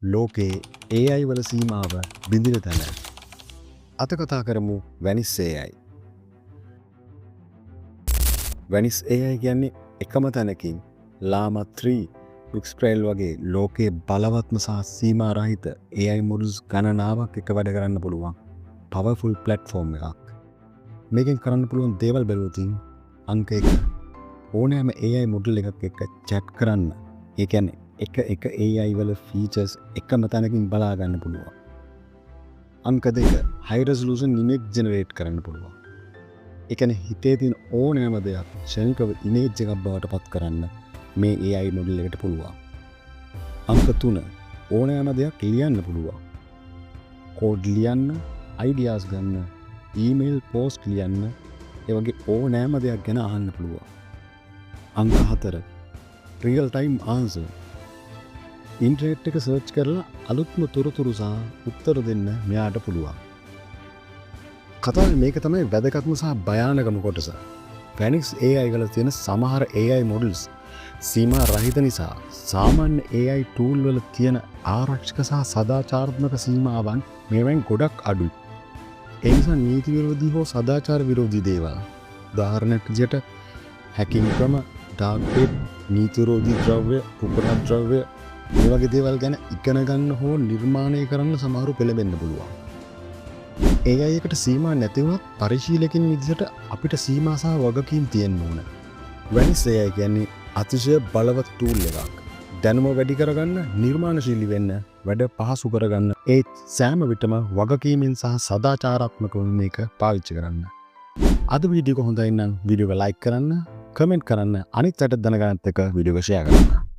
ලෝකයේ AI වල සීමාව බිඳින තැන. අද කතා කරමු වැනිස් AI. වැනිස් AI කියන්නේ එකම තැනකින් ලාමා 3 Mixtrail වගේ ලෝකයේ බලවත්ම සහ සීමා රහිත AI models ගණනාවක් එක වැඩ කරන්න පුළුවන් powerful platform එකක්. මේකෙන් කරන්න පුළුවන් දේවල් බැලුවොත් අංක 1 ඕනෑම AI model එකක් එක්ක chat කරන්න. ඒ කියන්නේ එක AI වල features එකම තැනකින් බලා ගන්න පුළුවන්. අංක 2 high resolution image generate කරන්න පුළුවන්. ඒ කියන්නේ හිතේ තියෙන ඕනෑම දෙයක් ක්ෂණිකව image එකක් බවට පත් කරන්න මේ AI model එකට පුළුවන්. අංක 3 ඕනෑම දෙයක් ලියන්න පුළුවන්. code ලියන්න, ideas ගන්න, email post ලියන්න, ඒ වගේ ඕනෑම දෙයක් ගැන අහන්න පුළුවන්. අංක 4 real time answer. ඉන්ටර්නෙට් එක සර්ච් කරලා අලුත්ම තොරතුරු සහ උත්තර දෙන්න මෙයාට පුළුවන්. කතාවේ මේක තමයි වැදගත්ම සහ භයානකම කොටස. වැනිස් AI වල තියෙන සමහර AI models සීමා රහිත නිසා සාමාන්‍ය AI tool වල තියෙන ආරක්ෂක සහ සදාචාරාත්මක සීමාවන් මේවෙන් ගොඩක් අඩුයි. ඒ නිසා නීති විරෝධී හෝ සදාචාර විරෝධී දේවල්, උදාහරණයක් විදිහට hacking ක්‍රම, dark web, නීති විරෝධී ද්‍රව්‍ය, උපද්‍රව්‍ය මේ වගේ දේවල් ගැන ඉගෙන ගන්න හෝ නිර්මාණය කරන්න සමහරු පෙළඹෙන්න පුළුවන්. AI එකට සීමා නැති වුණත් පරිශීලකයන් විදිහට අපිට සීමා සහ වගකීම් තියෙන්න ඕන. වැනිස් AI කියන්නේ අතිශය බලවත් tool එකක්. දැනුම වැඩි කරගන්න, නිර්මාණශීලී වෙන්න, වැඩ පහසු කරගන්න, ඒ සෑම විටම වගකීමෙන් සහ සදාචාරාත්මකව මේක පාවිච්චි කරන්න. අද වීඩියෝ එක හොඳයි නම් වීඩියෝ එක like කරන්න, කමෙන්ට් කරන්න, අනිත් අයට දැනගන්නත් එක වීඩියෝ එක share කරන්න.